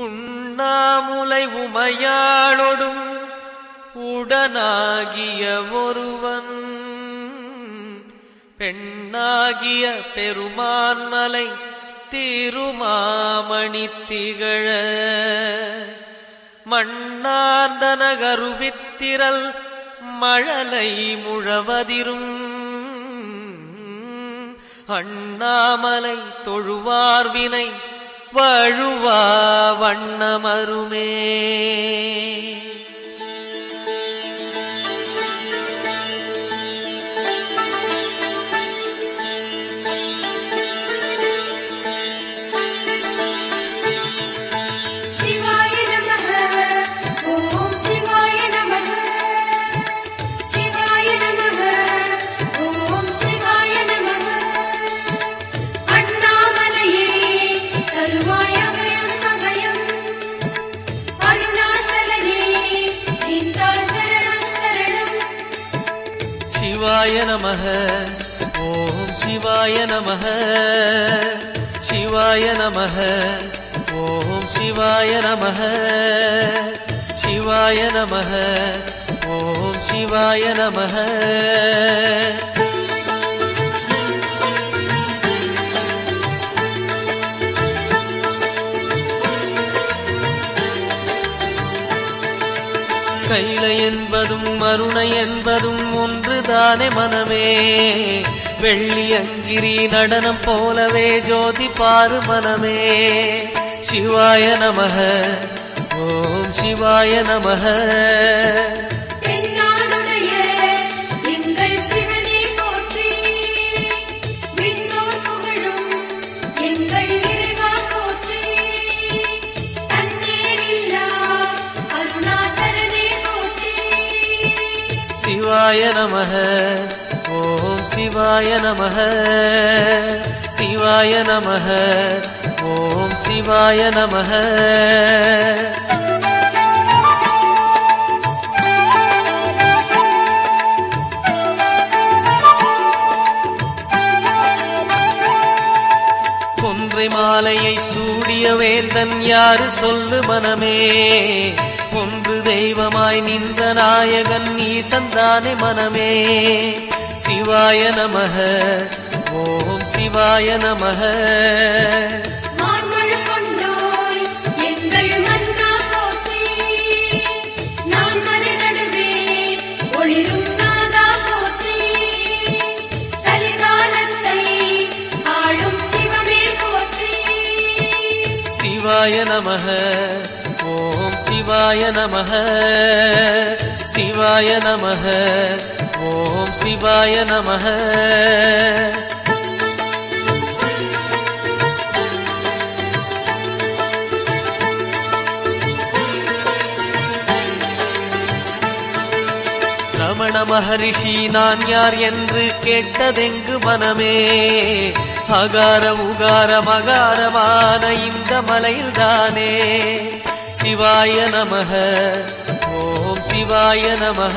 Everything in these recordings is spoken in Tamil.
உண்ணாமுலை உமையாளொடும் உடனாகிய ஒருவன் பெண்ணாகிய பெருமான்மலை திருமாமணி திகழ மண்ணார்ந்தனகருவித்திரல் மழலை முழவதிரும் அண்ணாமலை தொழுவார்வினை வழுவா வண்ணமருமே. சிவாய நமः ஓம் சிவாய நமः சிவாய நமः ஓம் சிவாய நமः சிவாய நமः ஓம் சிவாய நமः. கைலை என்பதும் மருணை என்பதும் ஒன்றுதானே மனமே. வெள்ளியங்கிரி நடனம் போலவே ஜோதி பாரு மனமே. சிவாய நமः ஓம் சிவாய நமः. சிவாய நமः ஓம் சிவாய நமः சிவாய நமः ஓம் சிவாய நமः. கொன்றை மாலையை சூடிய வேந்தன் யாரு சொல்லு மனமே. ஒன்று தெய்வமாய் நின்ற நாயகன் ஈசந்தானே மனமே. சிவாய நமः ஓம் சிவாய நமः. சிவாய நமः ஓம் சிவாய நமः சிவாய நமः ஓம் சிவாய நமः. ரமண மகரிஷி நான் யார் என்று கேட்டதெங்கு மனமே. அகார உகார மகாரமான இந்த மலையில்தானே. சிவாய நமः ஓம் சிவாய நமः.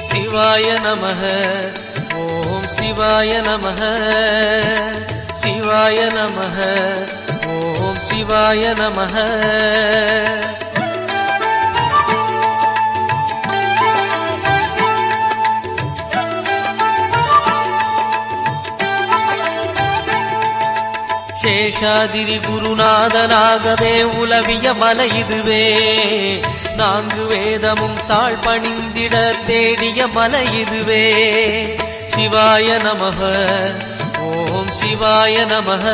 சிவாய நமः ஓம் சிவாய நமः சிவாய நமः ஓம் சிவாய நமः. சேஷாதிரி குருநாதனாகவே உலவிய மலை இதுவே. நான்கு வேதமும் தாழ் பணிந்திட தேடிய மலை இதுவே. சிவாய நமः ஓம் சிவாய நமः.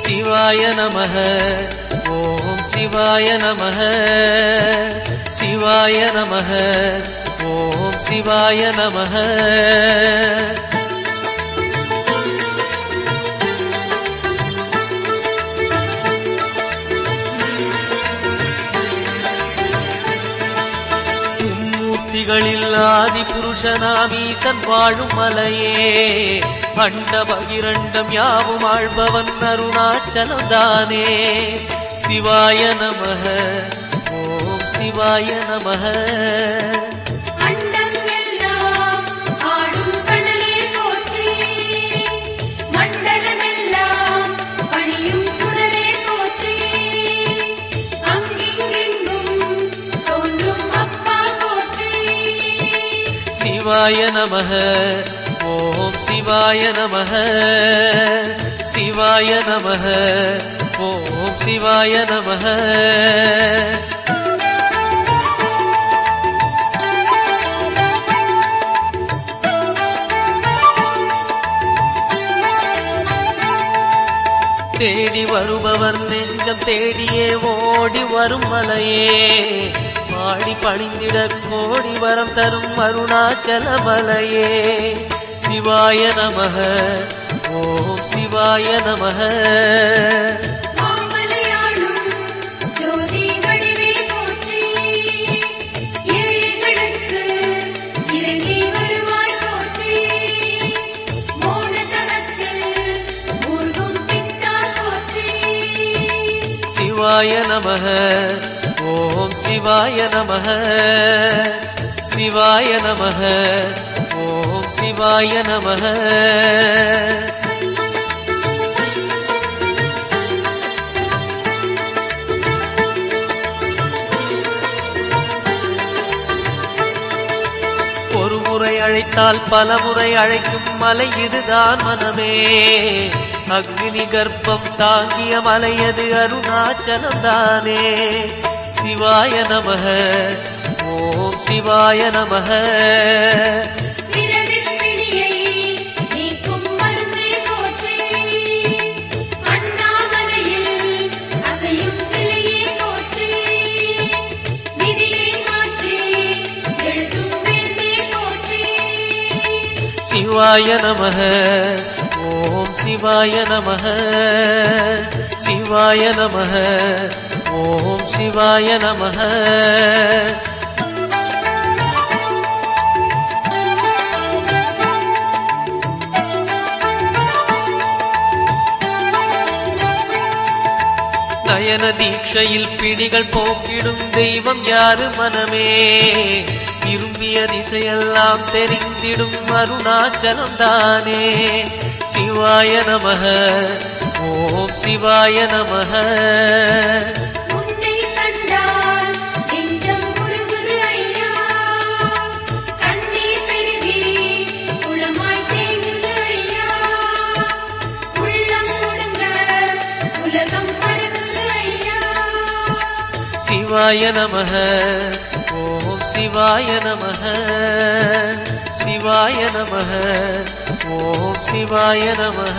சிவாய நமः ஓம் சிவாய நமः சிவாய நமः ஓம் சிவாய நமः. முனிகளில் ஆதி புருஷனாம் ஈசன் வாழும் மலையே அண்ட பகிரண்டம் யாவும் ஆழ்பவன் அருணாச்சலம் தானே சிவாய நமः ஓம் சிவாய நமः சிவாய நமः ஓம் சிவாய நமः சிவாய நமः ஓம் சிவாய நமः தேடி வருபவர் நெஞ்சம் தேடியே ஓடி வரும் மலையே பாடி பணிந்திட கோடி வரம் தரும் அருணாச்சல மலையே சிவாய நமः ஓம் சிவாய நமः சிவாய நமः ஓம் சிவாய நமः சிவாய நமः ஓம் சிவாய நமः ஒரு முறை அழைத்தால் பல முறை அழைக்கும் மலை இதுதான் மனமே அக்னி கர்ப்பம் தாங்கிய மலையது அருணாச்சலம் தானே சிவாய நமः ஓம் சிவாய நமः சிவாய நமः ஓம் சிவாய நமः சிவாய நமः ஓம் சிவாய நமः நயன தீட்சையில் பிடிகள் போக்கிடும் தெய்வம் யாரு மனமே விரும்பிய திசையெல்லாம் தெரிந்திடும் அருணாச்சலம் தானே சிவாய நமः ஓம் சிவாய நமः சிவாய நமः ஓம் சிவாய நமः சிவாய நமः ஓம் சிவாய நமः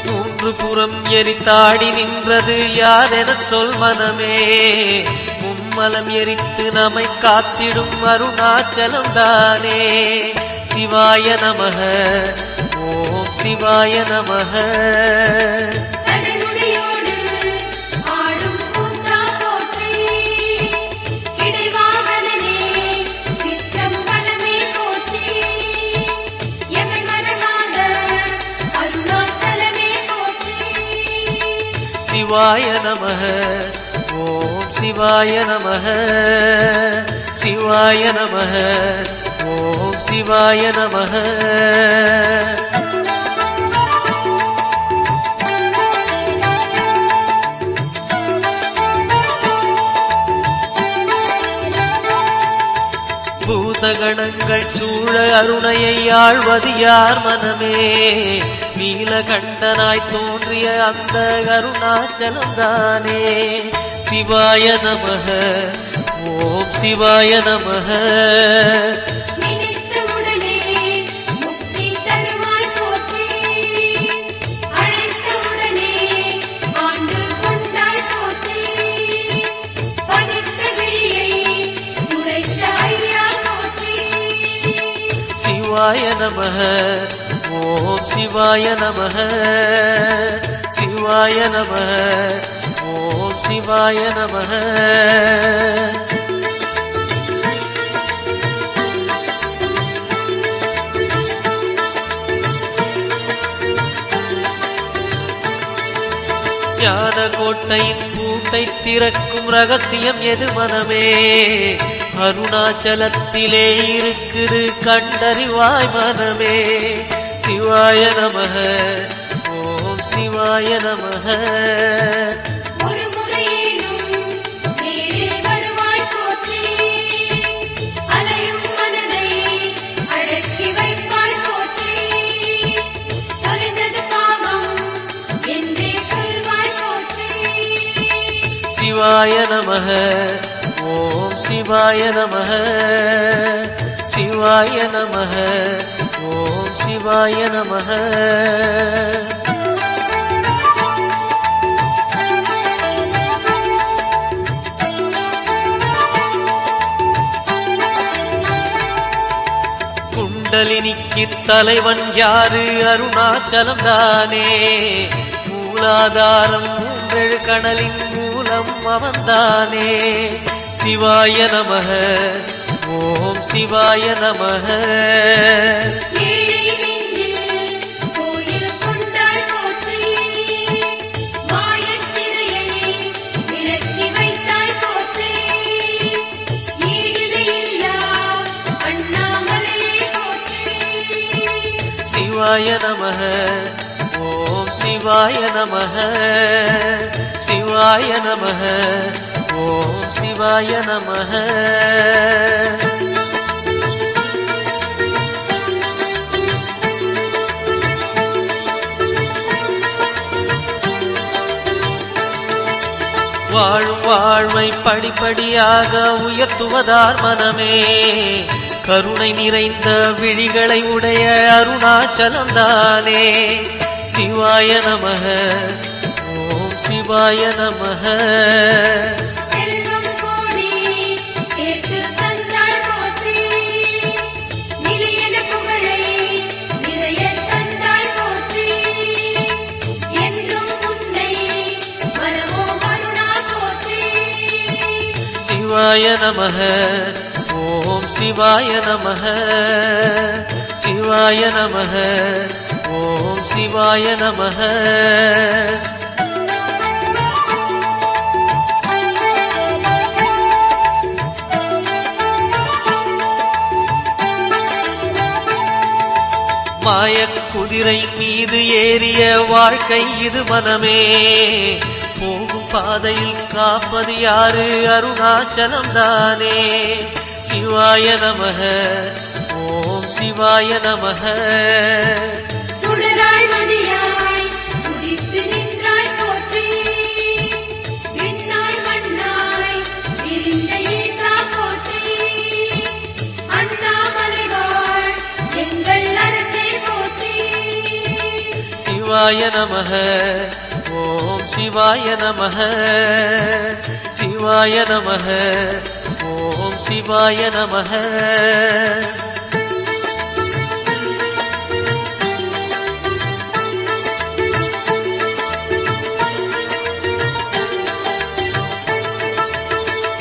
மூன்று புறம் எரித்தாடி நின்றது யாரென சொல் மனமே மும்மலம் எரித்து நம்மை காத்திடும் அருணாச்சலம் தானே சிவாய நமः ஓம் சிவாய நமः சிவாய நமः ஓம் சிவாய நமः சிவாய நமः ஓம் சிவாய நமः பூதகணங்கள் சூழ அருணையை ஆழ்வது யார் மனமே நீலகண்டனாய் தோன்றிய அந்த அருணாச்சலம் தானே சிவாய நமः ஓம் சிவாய நமः சிவாய நமः சிவாய நமः சிவாய நமः ஓம் சிவாய நமः. ஞான கோட்டையின் பூட்டை திறக்கும் ரகசியம் எது மனமே? அருணாச்சலத்திலே இருக்குது கண்டறிவாய் மனமே. சிவாய நமः ஓம் சிவாய நமः. சிவாய நமः ஓம் சிவாய நமः சிவாய நமः ஓம் சிவாய நமः. குண்டலினிக்கு தலைவன் யாரு? அருணாச்சலம் தானே. மூலாதாரம் மூன்றெழு கணலின் மூலம் அவன்தானே. சிவாய நமः ஓம் சிவாய நமः. சிவாய நமः ஓம் சிவாய நமः சிவாய நமः ஓம் சிவாய நமः. வாழும் வாழ்வை படிப்படியாக உயர்த்துவதார் மனமே. கருணை நிறைந்த விழிகளை உடைய அருணாச்சலம் தானே. சிவாய நமः ஓம் சிவாய நமः. சிவாய நமः ஓம் சிவாய நமः சிவாய நமः ஓம் சிவாய நமः. மாயக் குதிரை மீது ஏறிய வாழ்க்கை இது மனமே. போகும் பாதையில் காப்பது யாரு? அருணாச்சலம் தானே. சிவாய நமः ஓம் சிவாய நமः. சிவாய நமः ஓம் சிவாய நமः சிவாய நமः ஓம் சிவாய நமः.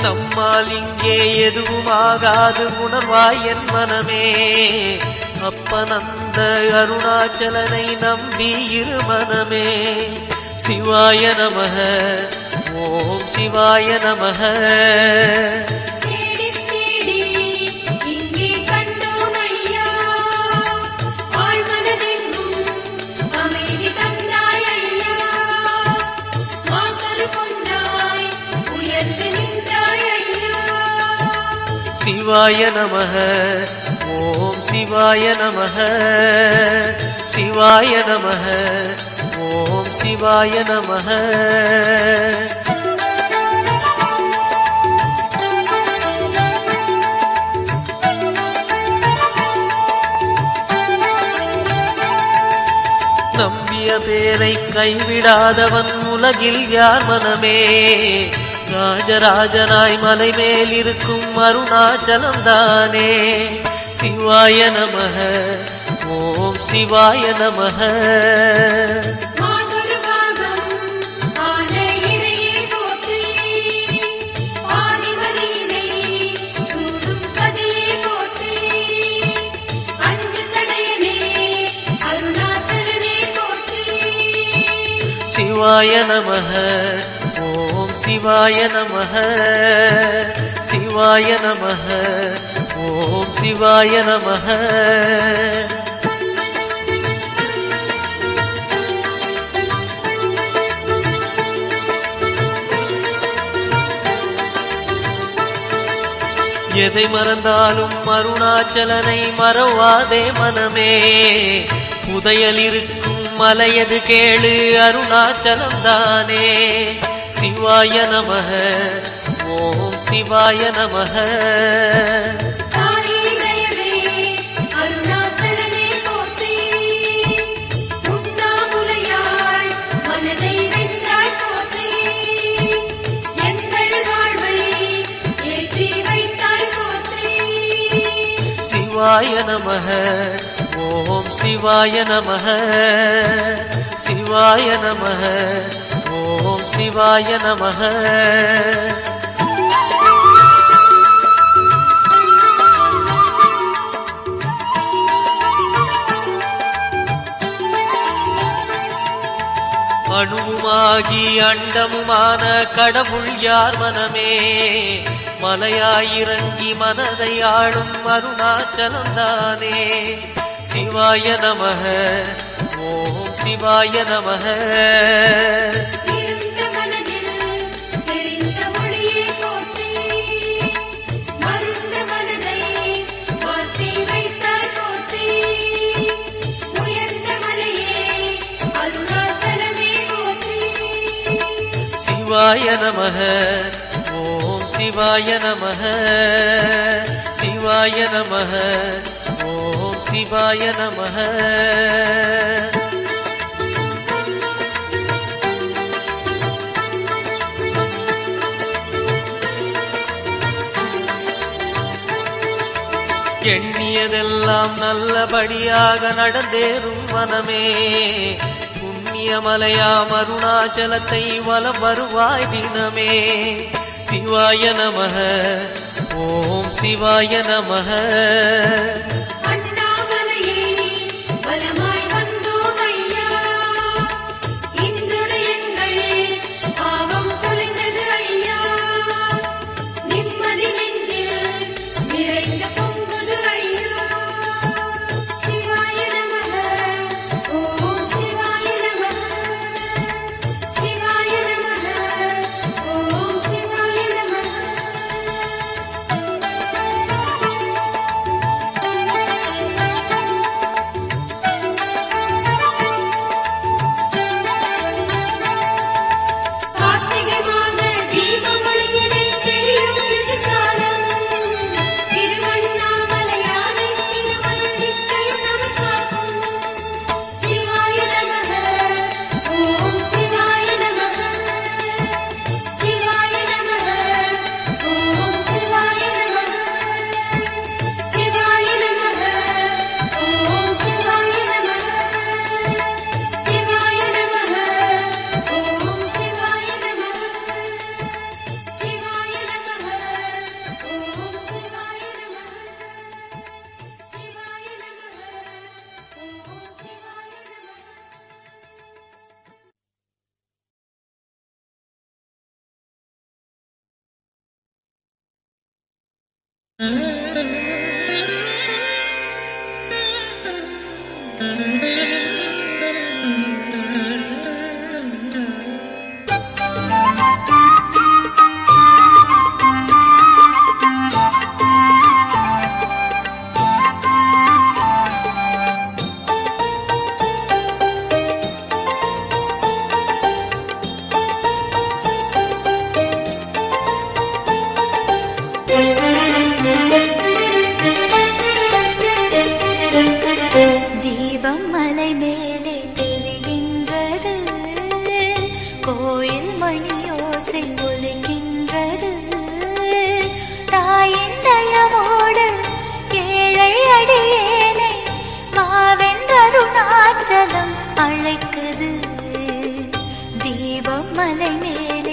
நம்மால் இங்கே எதுவும் ஆகாது உணர்வாய் என் மனமே. அப்பனந்த அருணாச்சலனை நம்பி இரு மனமே. சிவாய நமः ஓம் சிவாய நமः. சிவாய நமः ஓம் சிவாய நமः சிவாய நமः ஓம் சிவாய நமः. நம்பிய பேரை கைவிடாதவன் உலகில் யார் மனமே. ராஜராஜனாய் மலை மேல் இருக்கும் அருணாச்சலம் தானே. சிவாய நமः ஓம் சிவாய நமஹ. சிவாய நமஹ. ஓம் சிவாய நமஹ. சிவாய நமஹ. ஓம் சிவாய நமஹ. எதை மறந்தாலும் அருணாச்சலனை மறவாதே மனமே. புதையல் இருக்கும் மலையது கேளு அருணாச்சலம் தானே. சிவாய நமஹ. ஓம் சிவாய நமஹ. சிவாய நமஹ. ஓம் சிவாய நமஹ. சிவாய நமஹ. ஓம் சிவாய நமஹ. அணுவுமாகி அண்டமுமான கடவுள் யார் மனமே. மலையாயிறங்கி மனதை ஆளும் அருணாச்சலம் தானே. சிவாய நமஹ. ஓம் சிவாய நமஹ. சிவாய நமஹ. ஓம் சிவாய நமஹ. சிவாய நமஹ. ஓம் சிவாய நமஹ. எண்ணியதெல்லாம் நல்லபடியாக நடந்தேறும் மனமே. மலையாம் அருணாச்சலத்தை வலம் வருவாய் தினமே. சிவாய நமஹ. ஓம் சிவாய நமஹ. தாயின் தயவோடு ஏழை அடியேனை மாவென்றரு அருணாச்சலம் அழைக்குது தீபம் மலை மேலே